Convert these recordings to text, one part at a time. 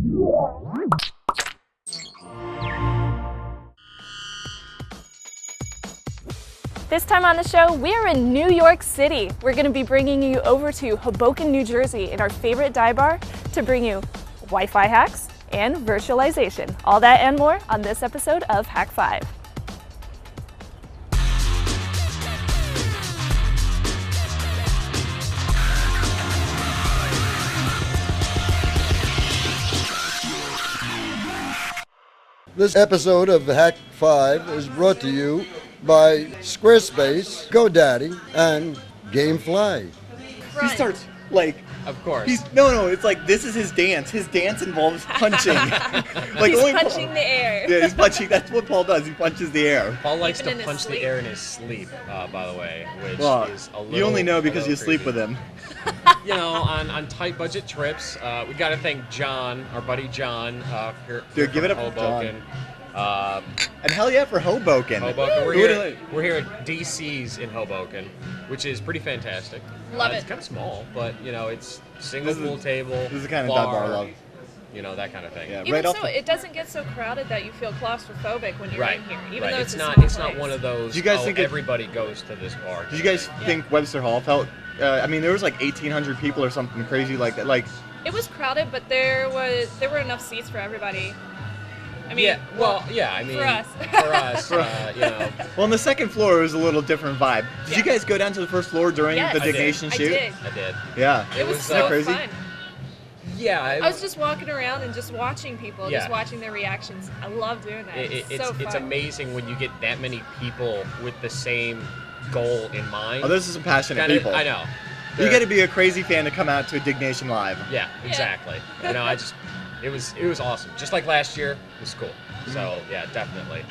This time on the show, we are in New York City. We're going to be bringing you over to Hoboken, New Jersey in our favorite dive bar to bring you Wi-Fi hacks and virtualization. All that and more on this episode of Hak5. This episode of Hak5 is brought to you by Squarespace, GoDaddy, and GameFly. He starts like, of course. It's like this is his dance. His dance involves punching. He's punching the air. Yeah, he's punching. That's what Paul does. He punches the air. Paul likes to punch the air in his sleep, by the way, which is a little. You only know because you creepy. sleep with him. You know, on tight budget trips, we got to thank John, our buddy John, here Dude, give it up for Hoboken. And hell yeah for Hoboken. We're here at DC's in Hoboken, which is pretty fantastic. Love it. It's kind of small, but you know, it's single pool table. This is the kind of dive bar I love. You know, that kind of thing. Yeah, Even so, it doesn't get so crowded that you feel claustrophobic when you're in here. Even though it's a not. small It's not place. one of those. Do you guys think everybody goes to this bar? Did you guys think Webster Hall felt? I mean, there was like 1,800 people or something crazy like that. Like, it was crowded, but there were enough seats for everybody. I mean, I mean, for us. you know. Well, on the second floor, it was a little different vibe. Did you guys go down to the first floor during the Diggnation shoot? I did. Yeah. It was so crazy? fun. Yeah. I was just walking around and just watching people, just watching their reactions. I love doing that. It's so fun. It's amazing when you get that many people with the same goal in mind. Oh, those are some passionate people. I know. You got to be a crazy fan to come out to a Diggnation live. Yeah, exactly. You know, it was awesome. Just like last year, it was cool. So yeah, definitely.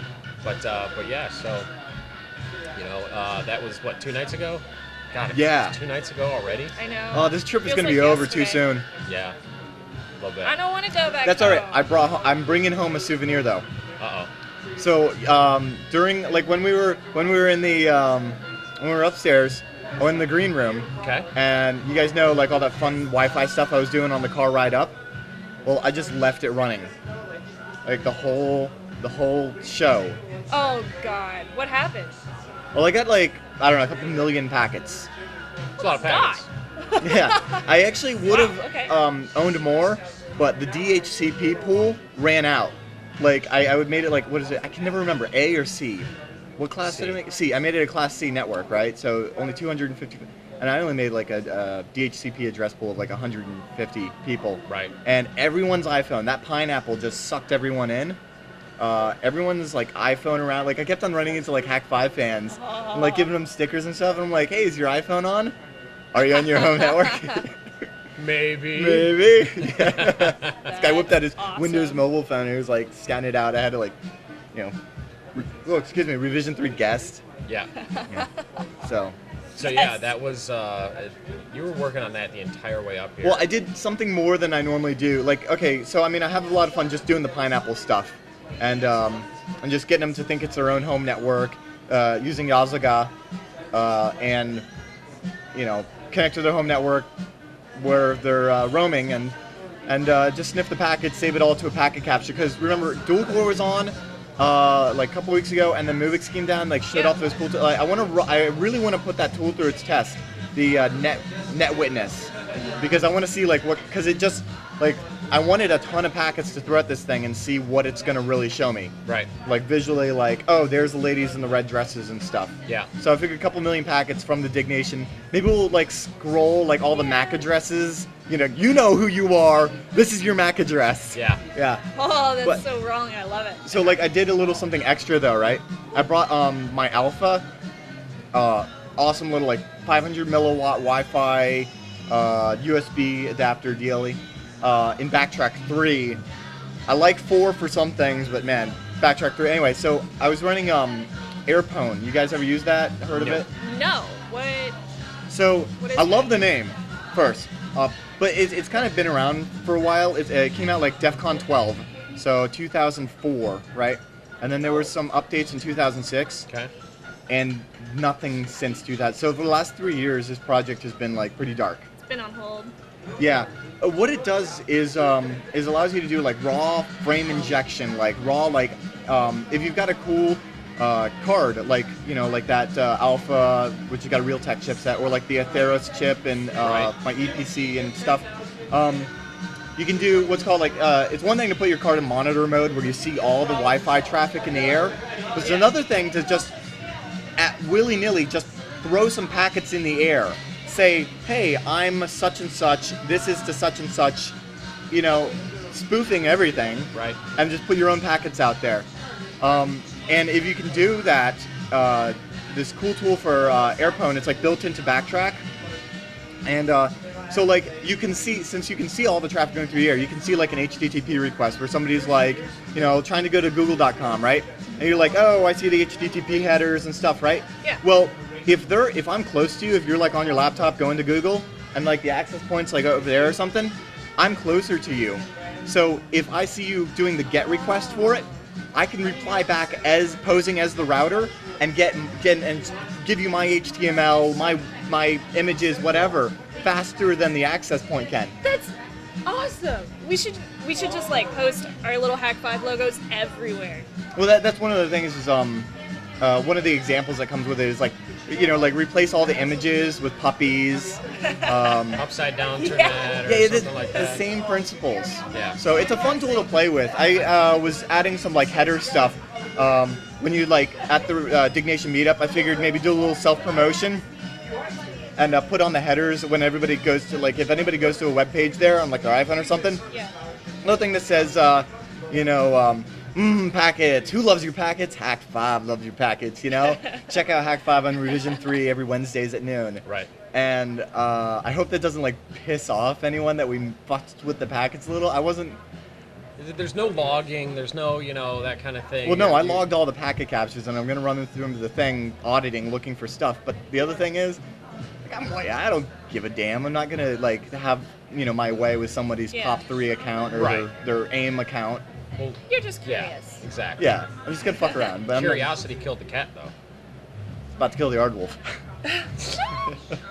But yeah, so you know, that was what, 2 nights ago? God, it's 2 nights ago already. I know. Oh, this trip is Feels gonna like be over yesterday. too soon. Yeah, a little bit. I don't want to go back. That's home. all right. I'm bringing home a souvenir though. Uh oh. So during like when we were in the when we were upstairs or in the green room. Okay. And you guys know like all that fun Wi-Fi stuff I was doing on the car ride up. Well, I just left it running, like the whole show. Oh God, what happened? Well, I got like, I don't know, a couple million packets. It's a lot of packets. Yeah, I actually would have okay. owned more, but the DHCP pool ran out. Like I would made it like, what is it? I can never remember, A or C. What class did I make? C. I made it a Class C network, right? So only 250, and I only made like a DHCP address pool of like 150 people. Right. And everyone's iPhone, that pineapple just sucked everyone in. Everyone's like iPhone around. Like I kept on running into like Hak5 fans and like giving them stickers and stuff. And I'm like, hey, is your iPhone on? Are you on your home network? Maybe. Yeah. This guy whipped out his Windows mobile phone and he was like scanning it out. I had to like, you know, revision 3 guest. Yeah. So yeah, that was you were working on that the entire way up here. Well, I did something more than I normally do. Like, okay, so I mean, I have a lot of fun just doing the pineapple stuff, and just getting them to think it's their own home network, using Yazaga, and you know, connect to their home network where they're roaming, and just sniff the packet, save it all to a packet capture. Because remember, dual core was on. Like a couple weeks ago, and then Movix came down, like shut off those cool. I really want to put that tool through its test, the net witness, because I want to see like because it just like I wanted a ton of packets to throw at this thing and see what it's gonna really show me. Right. Like visually, like oh, there's the ladies in the red dresses and stuff. Yeah. So I figured a couple million packets from the Diggnation. Maybe we'll like scroll like all the MAC addresses. You know who you are. This is your MAC address. Yeah. Yeah. Oh, that's so wrong. I love it. So like I did a little something extra though, right? I brought my Alpha, awesome little like 500 milliwatt Wi-Fi USB adapter DLE in Backtrack 3. I like 4 for some things, but man, Backtrack 3. Anyway, so I was running Airpwn. You guys ever use that? Heard of it? No. What? So What is I love it? the name first, but it's kind of been around for a while. It came out like DEF CON 12, so 2004, right? And then there were some updates in 2006. Okay. And nothing since 2000. So for the last 3 years, this project has been like pretty dark. It's been on hold. Yeah. What it does is allows you to do like raw frame injection, like raw if you've got a cool card like like that Alpha, which has got a Realtek chipset, or like the Atheros chip and my EPC and stuff. You can do what's called it's one thing to put your card in monitor mode where you see all the Wi-Fi traffic in the air. But it's another thing to just at willy-nilly just throw some packets in the air. Say, hey, I'm such and such, this is to such and such, spoofing everything. Right. And just put your own packets out there. And if you can do that, this cool tool for Airpwn, it's like built into Backtrack. And so like you can see, since you can see all the traffic going through the air, you can see like an HTTP request where somebody's like, trying to go to google.com, right? And you're like, oh, I see the HTTP headers and stuff, right? Yeah. Well, if I'm close to you, if you're like on your laptop going to Google and like the access point's like over there or something, I'm closer to you. So if I see you doing the GET request for it, I can reply back as posing as the router and get and give you my HTML, my images, whatever, faster than the access point can. That's awesome. We should just like post our little Hak5 logos everywhere. Well, that's one of the things is one of the examples that comes with it is like replace all the images with puppies. Upside down internet or something like that. The same principles. Yeah. So it's a fun tool to play with. I was adding some like header stuff. When you at the Diggnation meetup, I figured maybe do a little self-promotion and put on the headers when everybody goes to if anybody goes to a web page there on like their iPhone or something. Yeah. Another thing that says packets. Who loves your packets? Hak5 loves your packets, Check out Hak5 on Revision 3 every Wednesdays at noon. Right. And I hope that doesn't piss off anyone that we fucked with the packets a little. I wasn't... There's no logging, there's no, that kind of thing. Well, no, I logged all the packet captures and I'm going to run them through the thing, auditing, looking for stuff. But the other thing is, I don't give a damn. I'm not going to have, my way with somebody's top 3 account or their AIM account. Well, You're just curious. Yeah, exactly. Yeah, I'm just gonna fuck around. But Curiosity killed the cat, though. It's about to kill the aardwolf.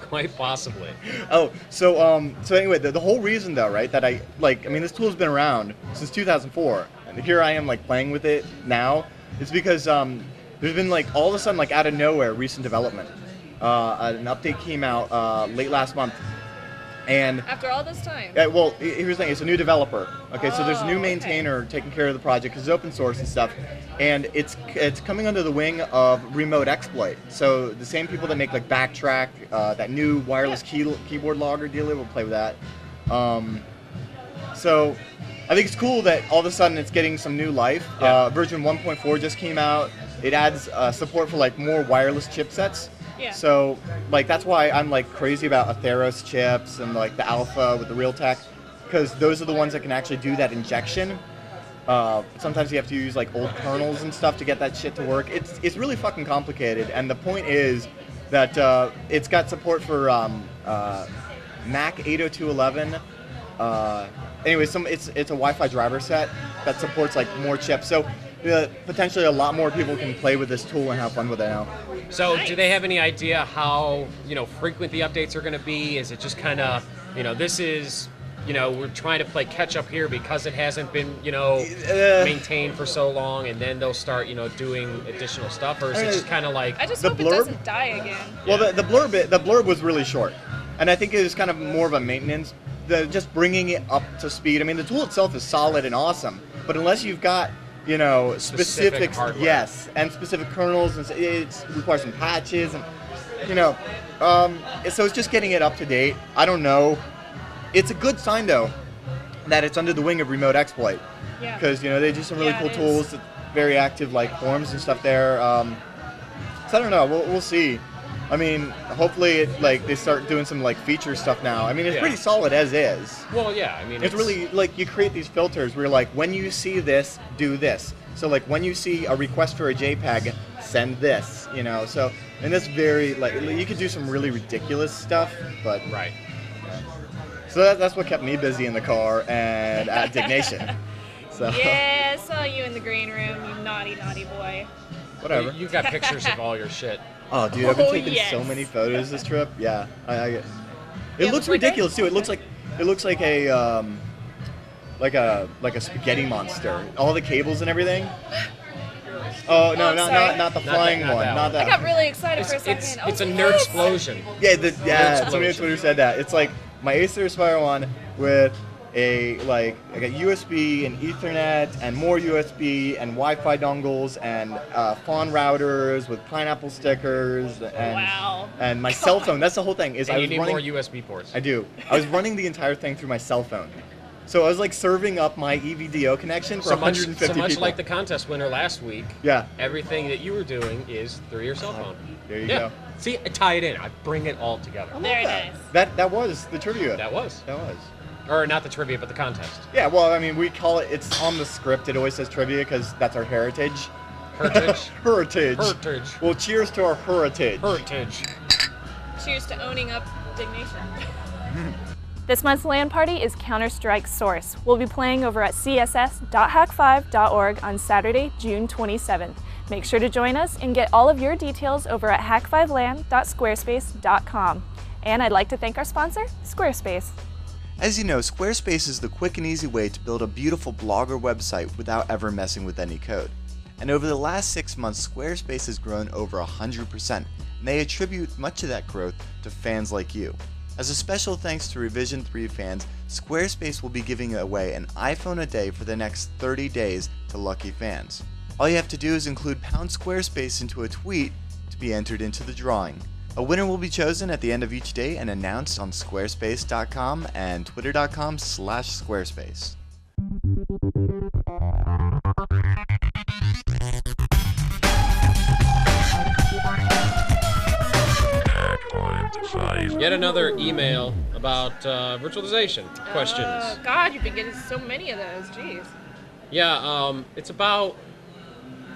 Quite possibly. Oh, so anyway, the whole reason though, right, that this tool's been around since 2004, and here I am playing with it now. It's because there's been all of a sudden out of nowhere recent development. An update came out late last month. And after all this time. Well, here's the thing. It's a new developer. Okay, so there's a new maintainer taking care of the project because it's open source and stuff, and it's coming under the wing of Remote Exploit. So the same people that make Backtrack, that new wireless keyboard logger dealer, will play with that. So I think it's cool that all of a sudden it's getting some new life. Yeah. Version 1.4 just came out. It adds support for more wireless chipsets. Yeah. So, that's why I'm crazy about Atheros chips and the Alpha with the Realtek, because those are the ones that can actually do that injection. Sometimes you have to use old kernels and stuff to get that shit to work. It's really fucking complicated, and the point is that it's got support for Mac 802.11. Anyway, it's a Wi-Fi driver set that supports more chips. So potentially a lot more people can play with this tool and have fun with it now. So do they have any idea how frequent the updates are going to be? Is it just kind of this is we're trying to play catch up here because it hasn't been maintained for so long, and then they'll start doing additional stuff, or is it just kind of I just the hope blurb? it doesn't die again. Well, the blurb was really short, and I think it was kind of more of a maintenance, just bringing it up to speed. I mean, the tool itself is solid and awesome, but unless you've got specific hardware. Yes, and specific kernels, and it requires some patches, and so it's just getting it up to date. I don't know. It's a good sign though that it's under the wing of Remote Exploit, because they do some really cool tools, very active forums and stuff there. So I don't know. We'll see. I mean, hopefully they start doing some feature stuff now. I mean, it's pretty solid as is. Well, yeah. I mean, it's really you create these filters where when you see this, do this. So when you see a request for a JPEG, send this. So and it's very you could do some really ridiculous stuff, but right. So that's what kept me busy in the car and at Diggnation. So Yeah, I saw you in the green room, you naughty boy. whatever. You got pictures of all your shit. Oh, dude, I've been taking yes. so many photos this trip. Yeah, it Yeah, looks like ridiculous too. It looks It looks like a like a spaghetti monster. All the cables and everything. Oh no, not the flying one. Not that. I got really excited for a second. It's a nerd explosion. Yeah, Explosion. somebody on Twitter said that. It's like my Acer Aspire one with a USB and Ethernet and more USB and Wi-Fi dongles and phone routers with pineapple stickers and my cell phone. That's the whole thing. And you need more USB ports. I do. I was running the entire thing through my cell phone. So I was like serving up my EVDO connection for 150 people. So much like the contest winner last week. Yeah. Everything that you were doing is through your cell phone. There you go. See, I tie it in. I bring it all together. Very nice. That was the trivia. That was. That was. Or not the trivia, but the contest. Yeah, well, I mean, we call it, it's on the script, it always says trivia because that's our heritage. Heritage? Heritage. Well, cheers to our heritage. Heritage. Cheers to owning up Diggnation. This month's LAN party is Counter-Strike Source. We'll be playing over at css.hak5.org on Saturday, June 27th. Make sure to join us and get all of your details over at hak5lan.squarespace.com. And I'd like to thank our sponsor, Squarespace. As you know, Squarespace is the quick and easy way to build a beautiful blog or website without ever messing with any code. And over the last 6 months, Squarespace has grown over 100%, and they attribute much of that growth to fans like you. As a special thanks to Revision 3 fans, Squarespace will be giving away an iPhone a day for the next 30 days to lucky fans. All you have to do is include #Squarespace into a tweet to be entered into the drawing. A winner will be chosen at the end of each day and announced on squarespace.com and twitter.com/Squarespace. Yet another email about virtualization questions. God, you've been getting so many of those. Jeez. Yeah, it's about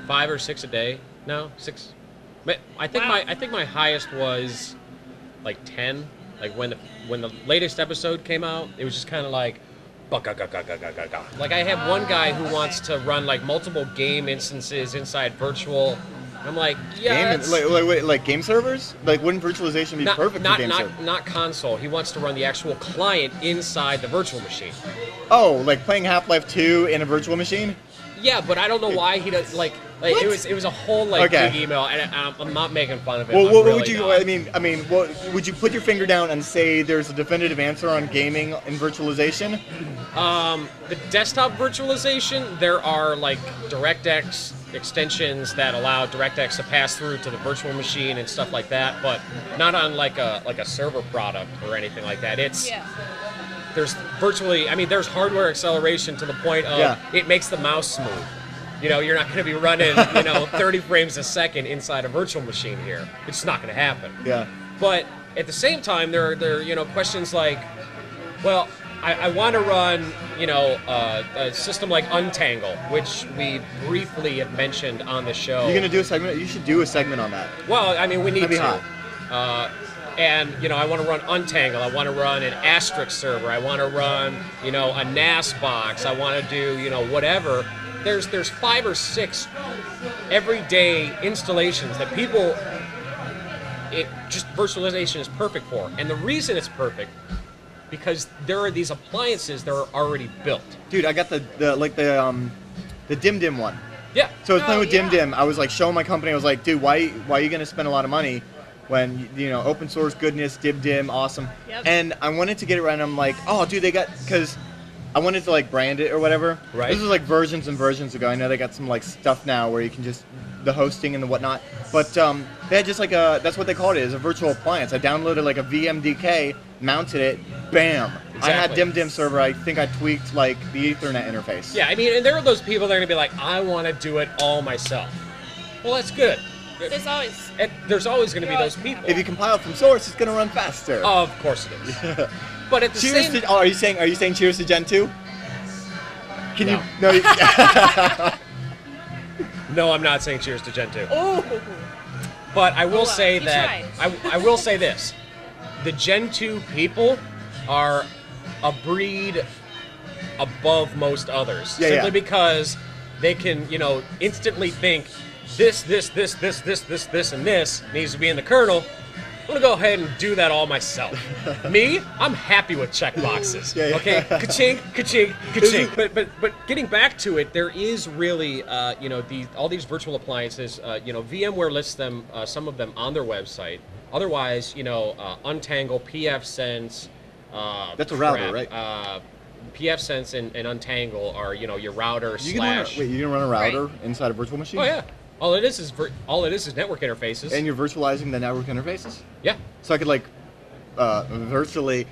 5 or 6 a day. No, 6. I think my highest was like 10. Like when the latest episode came out, it was just kind of like, like I have one guy who wants to run like multiple game instances inside virtual. I'm like, yeah, like game servers? Like, wouldn't virtualization be perfect for game servers? Not console. He wants to run the actual client inside the virtual machine. Oh, like playing Half-Life 2 in a virtual machine? Yeah, but I don't know why he does it was a whole big email, and I'm not making fun of it. Well, what would you? Not. I mean, what would you put your finger down and say? There's a definitive answer on gaming and virtualization. The desktop virtualization, there are like DirectX extensions that allow DirectX to pass through to the virtual machine and stuff like that, but not on like a server product or anything like that. There's there's hardware acceleration to the point of it makes the mouse smooth. You know, you're not going to be running 30 frames a second inside a virtual machine here. It's just not going to happen. Yeah. But at the same time, there are questions like, well, I want to run, a system like Untangle, which we briefly have mentioned on the show. You're going to do a segment? You should do a segment on that. Well, I mean, we need That'd be to. hot. And, I want to run Untangle. I want to run an Asterisk server. I want to run, a NAS box. I want to do, whatever. There's 5 or 6 everyday installations that virtualization is perfect for. And the reason it's perfect, because there are these appliances that are already built. Dude, I got the DimDim one. Yeah. So I was playing with DimDim. I was like showing my company. I was like, dude, why are you gonna spend a lot of money when open source goodness, DimDim, awesome. Yep. And I wanted to get it right. And I'm like, oh, dude, because I wanted to like brand it or whatever. Right. This was like versions and versions ago. I know they got some like stuff now where you can just the hosting and the whatnot. But they had just like that's what they called it, is a virtual appliance. I downloaded like a VMDK, mounted it, bam. Exactly. I had DimDim server. I think I tweaked like the Ethernet interface. Yeah, I mean, and there are those people that are gonna be like, I want to do it all myself. Well, that's good. There's always going to be those people. If you compile from source, it's going to run faster. Oh, of course it is. But at the cheers same... are you saying cheers to Gen 2? Can no. you... No, No, I'm not saying cheers to Gen 2. Oh. But I will say you that... I will say this. The Gen 2 people are a breed above most others. Simply because they can, instantly think... This, and this needs to be in the kernel, I'm gonna go ahead and do that all myself. Me, I'm happy with checkboxes. Yeah. Okay, ka-ching, ka-ching, ka-ching. But getting back to it, there is really, all these virtual appliances. VMware lists them, some of them on their website. Otherwise, Untangle, pfSense. That's a router, right? pfSense and Untangle are your router You slash. can run a router inside a virtual machine? Oh yeah. All it is network interfaces. And you're virtualizing the network interfaces? Yeah. So I could virtually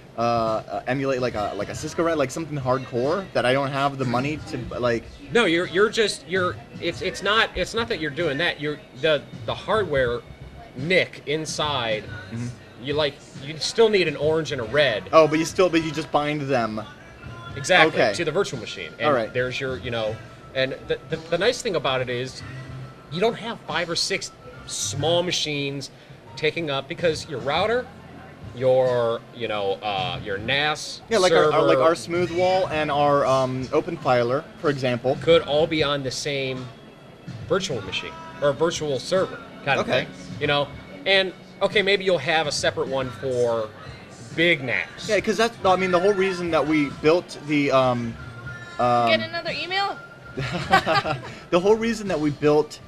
emulate like a Cisco router, like something hardcore that I don't have the money to like. No, it's not that you're doing that. You're the hardware NIC inside. Mm-hmm. You still need an orange and a red. Oh, but you just bind them. Exactly. Okay. To the virtual machine. And all right. There's your and the nice thing about it is you don't have 5 or 6 small machines taking up, because your router, your NAS, Yeah, like server, our smooth wall and our open filer, for example, could all be on the same virtual machine or virtual server kind of Okay. thing. And okay, maybe you'll have a separate one for big NAS. Yeah, because the whole reason that we built the Get another email? the whole reason that we built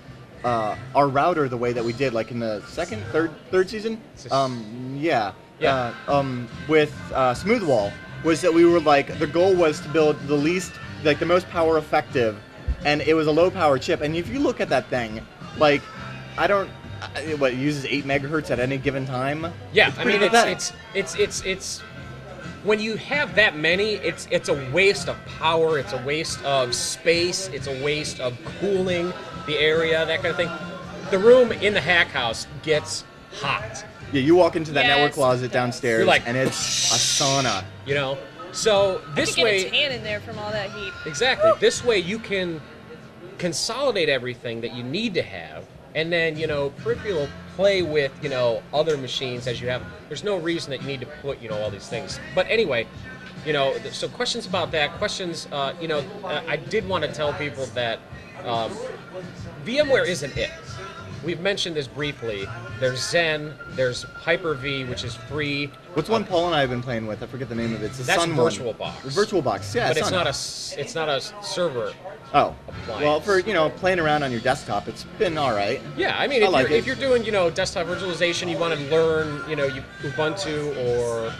our router the way that we did, like in the third season, with Smoothwall, was that we were like, the goal was to build the most power effective, and it was a low power chip. And if you look at that thing, like, it uses 8 megahertz at any given time. Yeah, It's it's when you have that many, it's a waste of power, it's a waste of space, it's a waste of cooling the area, that kind of thing. The room in the hack house gets hot. Yeah, you walk into that Yes, network closet it does. downstairs, You're like, and it's a sauna. So I this could get way, a tan in there from all that heat. exactly. This way you can consolidate everything that you need to have, and then peripheral play with other machines as you have. There's no reason that you need to put all these things. But anyway, so questions about that. Questions. I did want to tell people that VMware isn't it. We've mentioned this briefly. There's Zen, there's Hyper-V, which is free. What's one Paul and I have been playing with? I forget the name of it. It's the That's Sun one. VirtualBox. VirtualBox, yeah. But it's Sun. not a server. Oh, appliance. well, for playing around on your desktop, it's been all right. Yeah, I mean, if you're doing desktop virtualization, you want to learn Ubuntu or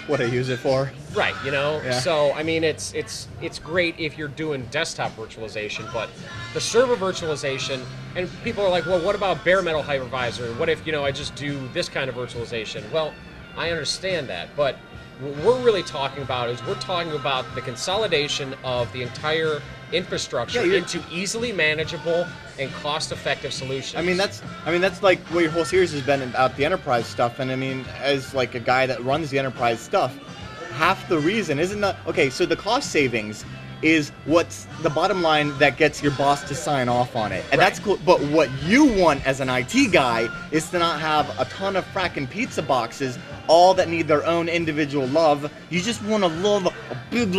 What I use it for. right, Yeah. So I mean, it's great if you're doing desktop virtualization, but the server virtualization, and people are like, well, what about bare metal hypervisor? What if I just do this kind of virtualization? Well, I understand that, but what we're really talking about is the consolidation of the entire infrastructure into easily manageable and cost-effective solutions. I mean, that's like what your whole series has been about, the enterprise stuff. And I mean, as like a guy that runs the enterprise stuff, half the reason so the cost savings is what's the bottom line that gets your boss to sign off on it. And that's cool. But what you want as an IT guy is to not have a ton of fracking pizza boxes, all that need their own individual love. You just want to love a big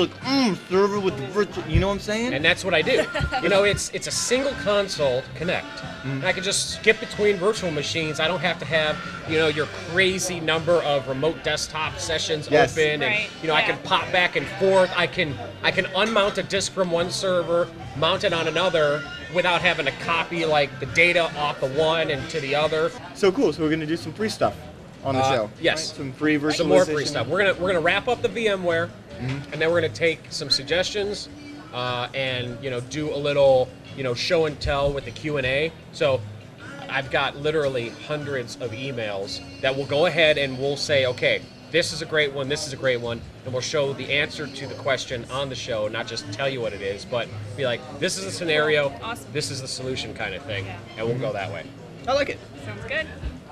server with the virtual, you know what I'm saying? And that's what I do. It's a single console connect. And I can just skip between virtual machines. I don't have to have, your crazy number of remote desktop sessions Yes. open, Right. and I can pop back and forth. I can unmount a disk from one server, mount it on another without having to copy like the data off the one and to the other. So cool. So we're going to do some free stuff on the show. Yes. Right? Some free virtualization. Some more free stuff. We're gonna wrap up the VMware, and then we're gonna take some suggestions, and do a little show and tell with the Q&A. So I've got literally hundreds of emails that will go ahead and we'll say, okay, this is a great one, this is a great one, and we'll show the answer to the question on the show, not just tell you what it is, but be like, this is a scenario, Awesome. this is the solution kind of thing, and we'll go that way. I like it. Sounds good.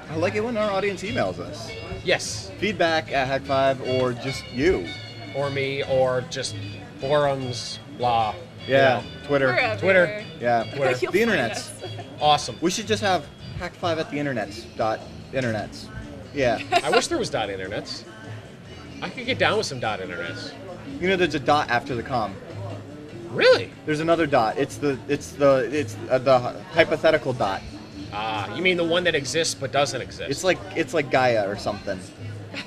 I like it when our audience emails us. Yes, Feedback at Hak5 or just you. or me, or just forums, blah. Yeah. We're Twitter. everywhere. Yeah. You'll The find internets. us. Awesome. We should just have Hak5 at the internets. Yeah. I wish there was .internets. I could get down with some .internets. There's a dot after the com. Really? There's another dot. It's the hypothetical dot. You mean the one that exists but doesn't exist? It's like Gaia or something.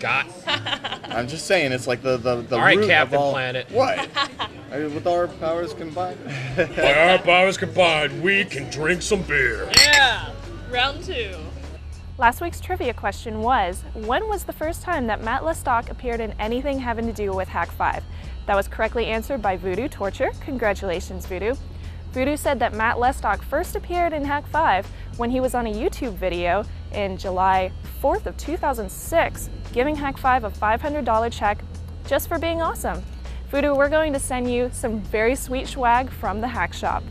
Got. I'm just saying, it's like the All right, root Captain of all, Planet. What? With our powers combined. By our powers combined, we can drink some beer. Yeah, round 2. Last week's trivia question was, when was the first time that Matt Lestock appeared in anything having to do with Hak5? That was correctly answered by Voodoo Torture. Congratulations, Voodoo. Voodoo said that Matt Lestock first appeared in Hak5 when he was on a YouTube video in July 4th of 2006, giving Hak5 a $500 check just for being awesome. Voodoo, we're going to send you some very sweet swag from the Hack Shop.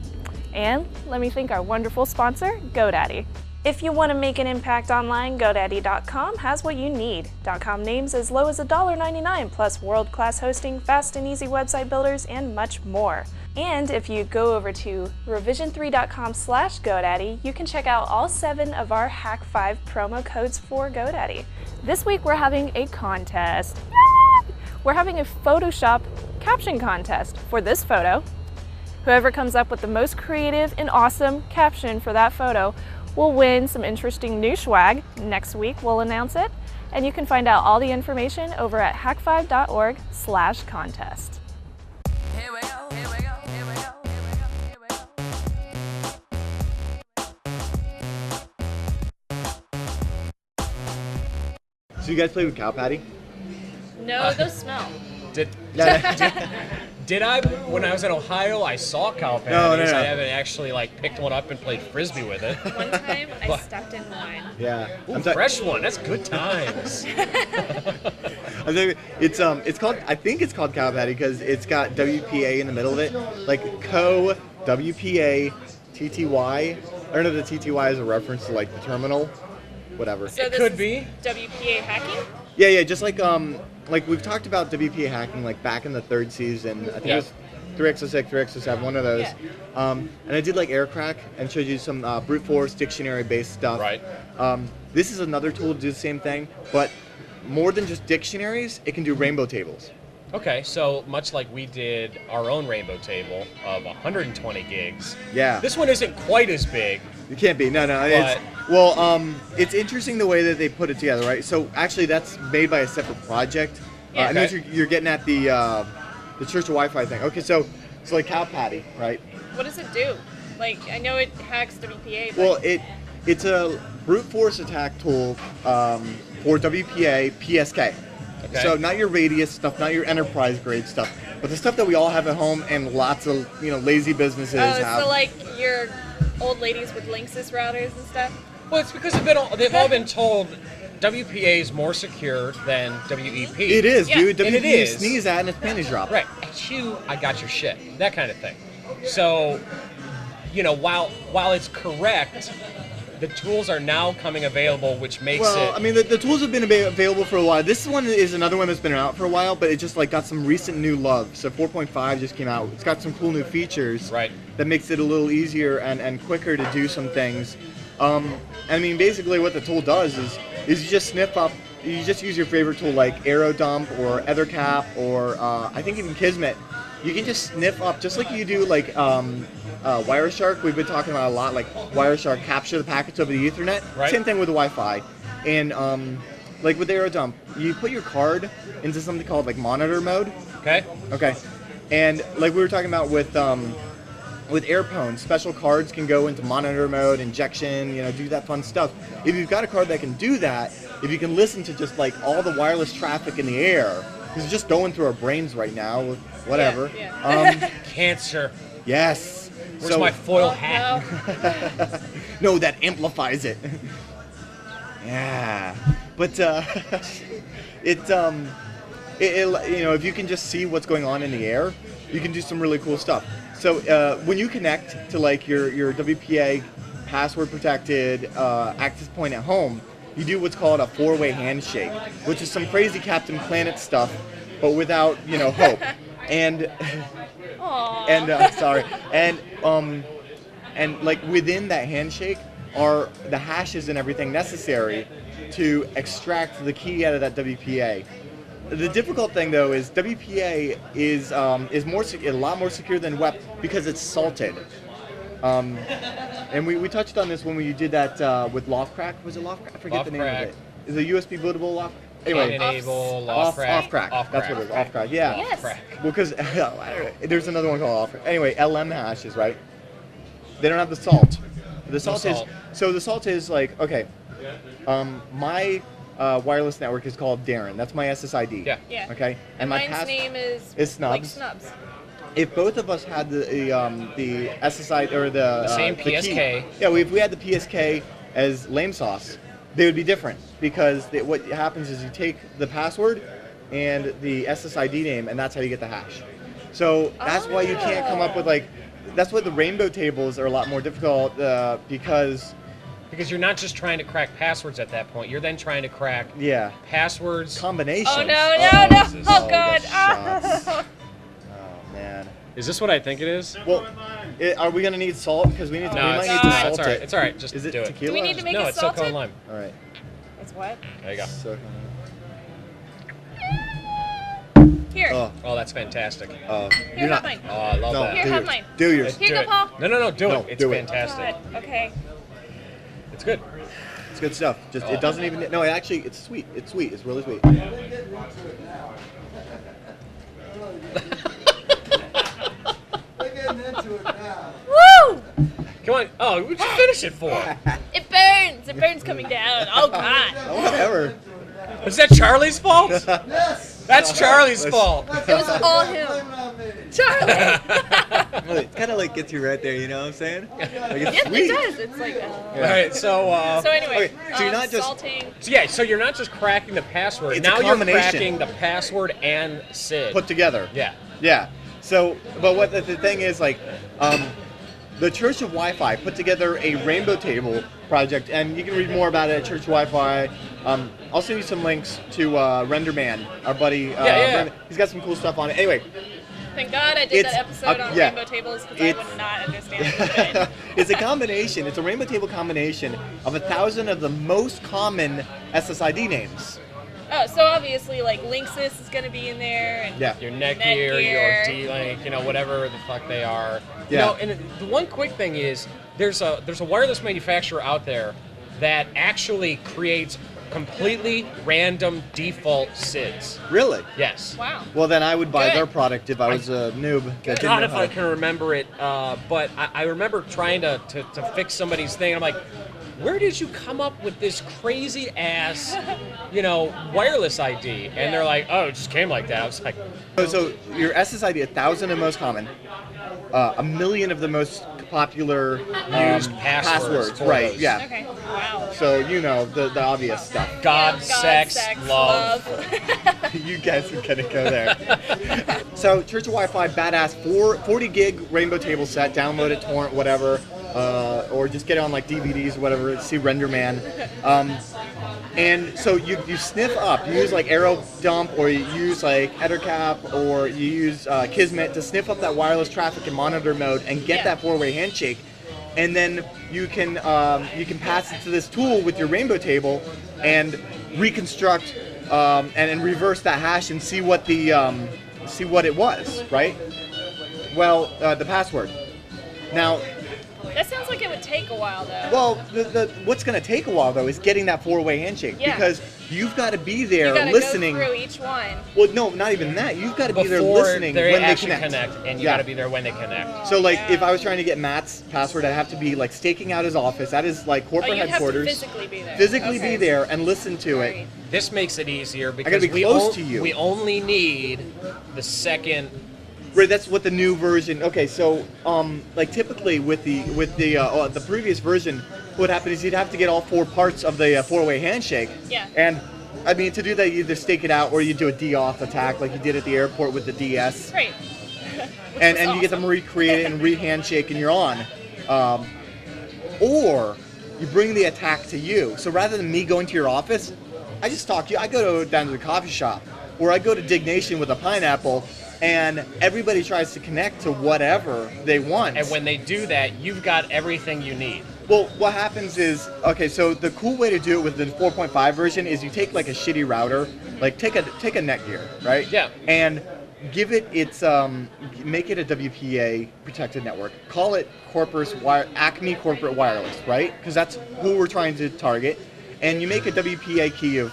And let me thank our wonderful sponsor, GoDaddy. If you want to make an impact online, GoDaddy.com has what you need. .com names as low as $1.99 plus world-class hosting, fast and easy website builders, and much more. And if you go over to revision3.com/GoDaddy, you can check out all 7 of our Hak5 promo codes for GoDaddy. This week we're having a contest. Yay! We're having a Photoshop caption contest for this photo. Whoever comes up with the most creative and awesome caption for that photo will win some interesting new swag. Next week we'll announce it, and you can find out all the information over at hak5.org/contest. Here we go, here we go, here we go, here we go, here we go. So you guys play with Cowpatty? No, those smell. Did I? When I was in Ohio, I saw Cowpatties. No. I haven't actually picked one up and played frisbee with it. One time I stepped in wine. Yeah. Ooh, fresh one. That's good times. I think it's called Cowpatty because it's got WPA in the middle of it, like WPA TTY. I don't know if the TTY is a reference to like the terminal, whatever. So It this could is be. WPA hacking? Yeah, just like we've talked about WPA hacking like back in the 3rd season. I think it was 3x06, 3x07, one of those. Yeah. And I did like Aircrack and showed you some brute force dictionary based stuff. Right. This is another tool to do the same thing, but more than just dictionaries, it can do rainbow tables. Okay, so much like we did our own rainbow table of 120 gigs. Yeah. This one isn't quite as big. It can't be. No. It's interesting the way that they put it together, right? So actually, that's made by a separate project. I know Okay. what you're getting at the Church of Wi-Fi thing. Okay, so like Cowpatty, right? What does it do? Like, I know it hacks WPA, but Well, it's a brute force attack tool for WPA-PSK. Okay. So not your radius stuff, not your enterprise grade stuff, but the stuff that we all have at home and lots of lazy businesses have. so like your old ladies with Linksys routers and stuff? Well, it's because they've all been told WPA is more secure than WEP. It is, Yeah. dude. And WPA it is. sneeze at and its panties drop. Right. I got your shit. That kind of thing. So, while it's correct, the tools are now coming available, which makes Well, it... I mean, the tools have been available for a while. This one is another one that's been out for a while, but it just got some recent new love. So 4.5 just came out. It's got some cool new features Right. that makes it a little easier and quicker to do some things. I mean, basically what the tool does is you just sniff up. You just use your favorite tool like Aerodump or Ethercap or I think even Kismet. You can just sniff up just like you do like Wireshark. We've been talking about a lot, like Wireshark capture the packets over the Ethernet. Right. Same thing with the Wi-Fi. And like with Aerodump, you put your card into something called like monitor mode. Okay. Okay. And like we were talking about with Airpwn, special cards can go into monitor mode, injection, do that fun stuff. If you've got a card that can do that, if you can listen to just like all the wireless traffic in the air, because it's just going through our brains right now with whatever. Yeah. Cancer. Yes. Where's my foil hat? No. No, that amplifies it. Yeah. But if you can just see what's going on in the air, you can do some really cool stuff. So when you connect to like your WPA password protected access point at home, you do what's called a 4-way handshake, which is some crazy Captain Planet stuff, but without hope. And and like within that handshake are the hashes and everything necessary to extract the key out of that WPA. The difficult thing though is WPA is a lot more secure than WEP because it's salted. And we touched on this when we did that with Loftcrack. Was it Loftcrack? I forget the name of it. Is it USB bootable Loftcrack? Anyway, Enable, Offcrack. That's what it is. Offcrack. Yeah. Yes. Well, because there's another one called Offcrack. Anyway, LM hashes, right? They don't have the salt. The salt is so the salt is like okay. My wireless network is called Darren. That's my SSID. Yeah. Yeah. Okay. And mine's name is Snubs. like Snubs. If both of us had the SSI or the same the key- PSK. yeah, if we had the PSK as lame sauce, they would be different because what happens is you take the password and the SSID name, and that's how you get the hash. So that's why you can't come up with like. That's why the rainbow tables are a lot more difficult because you're not just trying to crack passwords at that point. You're then trying to crack passwords. combinations. Oh no! Jesus. Oh god! Shots. Oh man. Is this what I think it is? Well, are we gonna need salt? Because we need. No, we might it's, need to no, salt it's all right. it. It's all right. Just Is it do it. tequila? Do we need to make No, it it's SoCo salted? lime. All right. It's what? There you go. So, Here. oh, that's fantastic. oh, Here, you're have not. mine. Oh, I love No, that. Here, do have yours. mine. Do yours. Here you Do go, it. Paul. No, do No, it. It's do it. fantastic. God. Okay. It's good. It's good stuff. Just it doesn't even. No, actually, it's sweet. It's sweet. It's really sweet. We're getting into it now. Woo! Come on. Oh, what'd you finish it for? It burns. It burns coming down. Oh god. Oh, whatever. Was that Charlie's fault? Yes. That's Charlie's fault. It was all him. Blame it on me. Charlie. Well, it kind of like gets you right there, you know what I'm saying? Like it's Yes, sweet. it does. It's like. All right, so So anyway, Okay, so you're not just- salting. so you're not just cracking the password. It's a now you're combination. cracking the password and SID. Put together. Yeah. Yeah. So, but what the thing is, like, the Church of Wi-Fi put together a rainbow table project, and you can read more about it at Church of Wi-Fi. I'll send you some links to RenderMan, our buddy. Yeah. He's got some cool stuff on it. Anyway, Thank God I did It's that episode on yeah. rainbow tables because I It's- would not understand it. it's a combination. It's a rainbow table combination of 1,000 of the most common SSID names. Oh, so obviously like Linksys is gonna be in there. And Yeah. Your Netgear, Netgear. your D-Link, whatever the fuck they are. Yeah. And the one quick thing is, there's a wireless manufacturer out there that actually creates completely random default SIDs. Really? Yes. Wow. Well, then I would buy Good. their product if I was a noob. That didn't God, know if how I to- can remember it, but I remember trying to fix somebody's thing. I'm like, where did you come up with this crazy ass, wireless ID? And they're like, oh, it just came like that. I was like, So your SSID, 1,000 of most common, 1 million of the most popular Used passwords for right? those. Yeah. Okay. Wow. So the obvious stuff. God, sex, love. You guys are gonna go there. So Church of Wi-Fi, badass 40 gig rainbow table set. Download it, torrent, whatever, or just get it on like DVDs or whatever. See RenderMan. And so you sniff up. You use like Arrow Dump, or you use like EtherCap, or you use Kismet to sniff up that wireless traffic in monitor mode and get that four-way handshake. And then you can pass it to this tool with your rainbow table and reconstruct and reverse that hash and see what it was, right? Well, the password. Now, That sounds like it would take a while though. well, what's going to take a while though is getting that four-way handshake Yeah. because you've got to be there you gotta listening. go through each one. Well, no, not even that. You've got to be there before listening they when they actually connect. and you Yeah. got to be there when they connect. So, like, if I was trying to get Matt's password, I'd have to be like staking out his office at his like Oh, corporate you'd have to headquarters, physically be there. physically Okay. be there and listen to it. Right. This makes it easier gotta because be close to you. we only need the second. Right, that's what the new version. Okay, so like typically with the previous version, what happened is you'd have to get all four parts of the four-way handshake. Yeah. And I mean, to do that, you either stake it out or you do a DOF attack like you did at the airport with the DS. Great. And you get them recreated and re-handshake and you're on. Or you bring the attack to you. So rather than me going to your office, I just talk to you. I go down to the coffee shop, or I go to Diggnation with a pineapple, and everybody tries to connect to whatever they want. And when they do that, you've got everything you need. Well, what happens is, okay, so the cool way to do it with the 4.5 version is you take like a shitty router, like take a Netgear, right? Yeah. And give it its make it a WPA protected network. Call it Acme Corporate Wireless, right? Because that's who we're trying to target. And you make a WPA key of,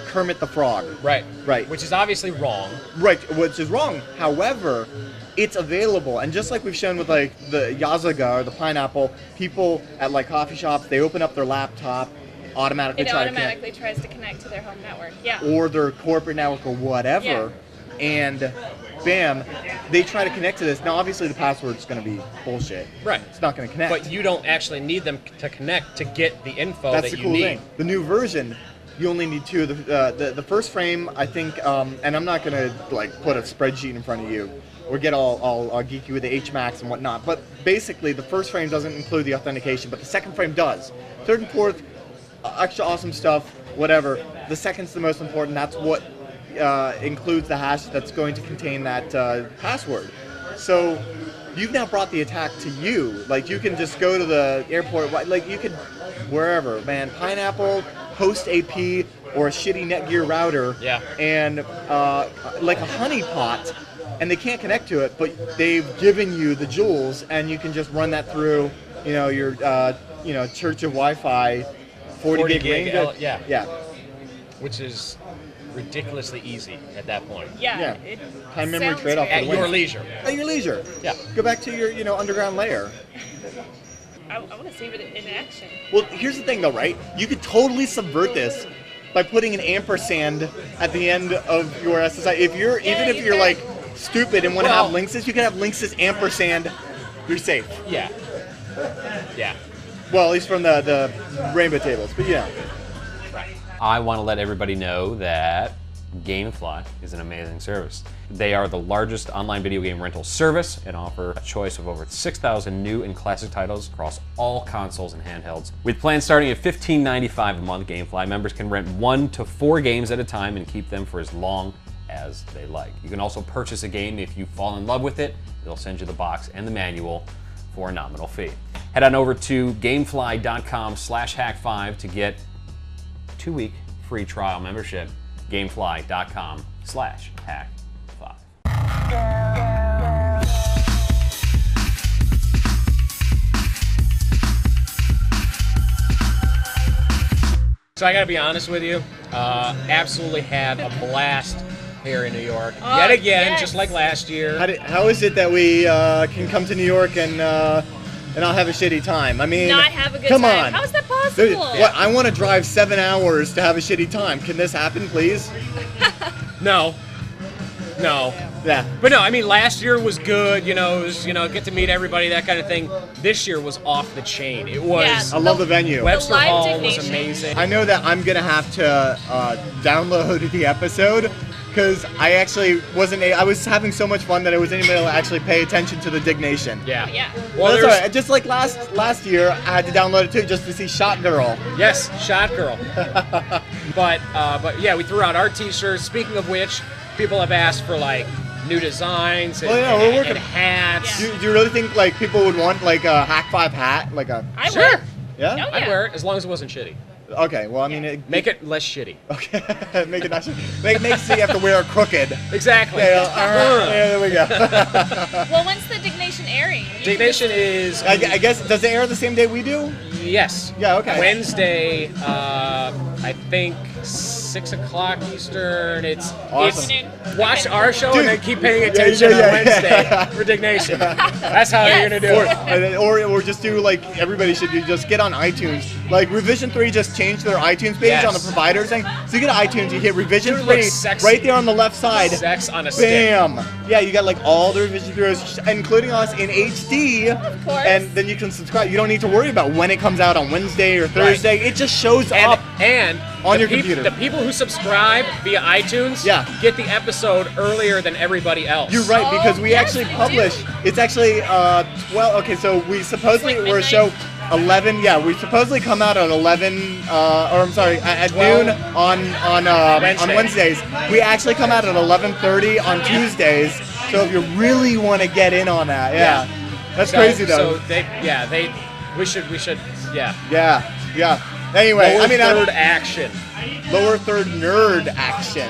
Kermit the Frog. Right. Right. Which is obviously wrong. Right, which is wrong. However, it's available, and just like we've shown with like the Yazaga or the Pineapple, people at like coffee shops, they open up their laptop, automatically It try automatically tries to connect to their home network. Yeah. or their corporate network or whatever, and bam, they try to connect to this. Now, obviously, the password's going to be bullshit. Right. It's not going to connect. But you don't actually need them to connect to get the info That's that the you cool need. thing. The new version, you only need two. The first frame, I think, and I'm not going to like put a spreadsheet in front of you or get all geeky with the HMAX and whatnot. But basically, the first frame doesn't include the authentication, but the second frame does. Third and fourth, extra awesome stuff, whatever. The second's the most important. That's what includes the hash that's going to contain that password. So you've now brought the attack to you. Like, you can just go to the airport, like you could wherever, man. Pineapple, host AP, or a shitty Netgear router, and like a honeypot, and they can't connect to it, but they've given you the jewels, and you can just run that through, your Church of Wi-Fi, 40 gig range. Yeah. Which is ridiculously easy at that point. Yeah. Time memory trade-off. At your leisure. At your leisure. Yeah. Go back to your underground layer. I want to see it in action. Well, here's the thing, though, right? You could totally subvert this by putting an ampersand at the end of your SSI. Even if you're like stupid and want to have Linksys, you can have Linksys ampersand. You're safe. Yeah. Yeah. Well, at least from the rainbow tables, but yeah. Right. I want to let everybody know that GameFly is an amazing service. They are the largest online video game rental service and offer a choice of over 6,000 new and classic titles across all consoles and handhelds. With plans starting at $15.95 a month, GameFly members can rent 1 to 4 games at a time and keep them for as long as they like. You can also purchase a game if you fall in love with it. They'll send you the box and the manual for a nominal fee. Head on over to gamefly.com/Hak5 to get 2-week free trial membership. Gamefly.com/Hak5. So I gotta be honest with you, absolutely had a blast here in New York. Yet again, just like last year. How is it that we can come to New York and not have a shitty time? I mean, Not have a good come time. on. How is that possible? What? I want to drive 7 hours to have a shitty time. Can this happen, please? No. Yeah. But no, I mean, last year was good, it was, get to meet everybody, that kind of thing. This year was off the chain. It was. I love the venue. Webster live Hall was Diggnation. amazing. I know that I'm gonna have to download the episode because I actually I was having so much fun that I wasn't able to actually pay attention to the Diggnation. Yeah. Yeah. Well, That's there's, all right. Just like last year, I had to download it too just to see Shot Girl. Yes, Shot Girl. but yeah, we threw out our t-shirts. Speaking of which, people have asked for like new designs and, we're working. and hats. Do you really think like people would want like a Hak5 hat, like a? I Sure. would. Yeah. Oh, yeah. I'd wear it as long as it wasn't shitty. Okay. Well, I mean, Make it less shitty. Okay. Make it nice. Make it so you have to wear a crooked. Exactly. Yeah, there we go. Well, when's the Diggnation airing? Diggnation is, I guess does it air the same day we do? yes. Yeah. Okay. Wednesday, I think 6 o'clock Eastern. It's Awesome. watch Okay. our show Dude. and then keep paying attention Yeah. on Wednesday for Diggnation. That's how you're gonna do it. Or just do like everybody should do. Just get on iTunes. Like Revision 3 just changed their iTunes page on the provider thing. So you get iTunes, you hit Revision Dude, it 3 looks sexy. right there on the left side. Sex on a stick. Bam! Yeah, you got like all the Revision 3s, including us in HD. Of course. And then you can subscribe. You don't need to worry about when it comes out on Wednesday or Thursday. It just shows up. And on the your computer. The people who subscribe via iTunes get the episode earlier than everybody else. You're right, because we actually publish. It's actually 12. Okay, so we supposedly It's like we're a show 11. Yeah, we supposedly come out at 11. Or I'm sorry, at 12 noon on Wednesdays. We actually come out at 11:30 on Tuesdays. So if you really want to get in on that, that's crazy though. So we should, yeah. Yeah. Anyway, Lower I mean, third action. lower third nerd action.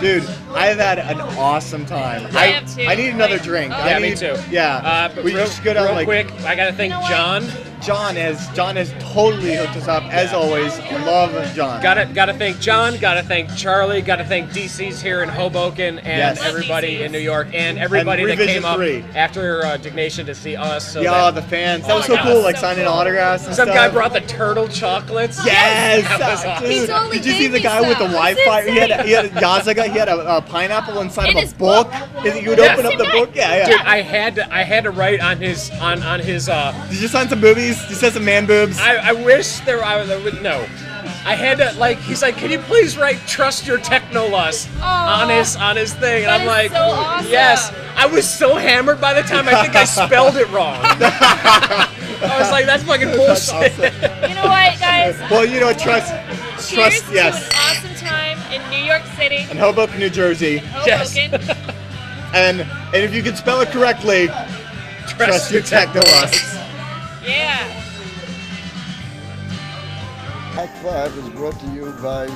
Dude, I've had an awesome time. I have too. I need another drink. Yeah, me too. Yeah. But we real, just go down real like quick, I gotta thank John. John has totally hooked us up as always. Love John. Gotta thank John. Gotta thank Charlie. Gotta thank DC's here in Hoboken and Yes. everybody DC's. in New York and everybody And that Revision came up 3. after Diggnation to see us. So Yeah, that the fans. That Oh was my so God. cool, like So signing cool. autographs and some stuff. guy brought the turtle chocolates. Yes, That was awesome. dude. He totally Did you see gave the me guy with the some. Wi-Fi? It's He had Yazaga. He had a pineapple inside In of his a book. book. You would Yes. open up the book. Yeah. Dude, I had to write on his Did you sign some boobies? You said some man boobs. I wish there would no. I had to he's like, can you please write "Trust Your Technolust" on his thing, and That I'm is like, so awesome. yes. I was so hammered by the time I think I spelled it wrong. I was like, that's fucking bullshit. You know what, guys? Well, you know, trust. Cheers to Yes. an awesome time in New York City, In Hoboken, New Jersey. Hoboken. And if you can spell it correctly, trust your technolust. Yeah. Hak5 is brought to you by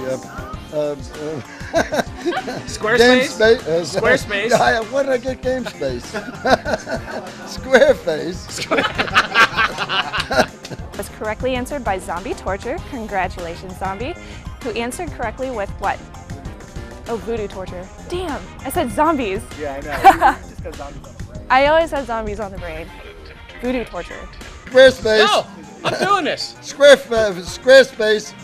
Squarespace. Squarespace. Yeah, where did I get GameSpace? Squarespace. Was correctly answered by Zombie Torture. Congratulations, Zombie. Who answered correctly with what? Oh, Voodoo Torture. Damn, I said zombies. Yeah, I know. Just because zombies on the brain. I always had zombies on the brain. Voodoo Torture. Squarespace. No, I'm doing this. Squarespace.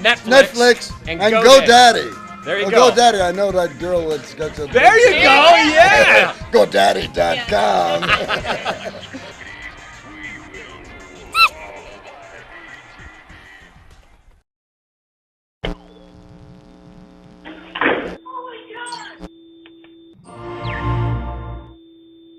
Netflix and and GoDaddy. GoDaddy. There you go. GoDaddy, I know that girl that's got the. There you go. Yeah. GoDaddy.com.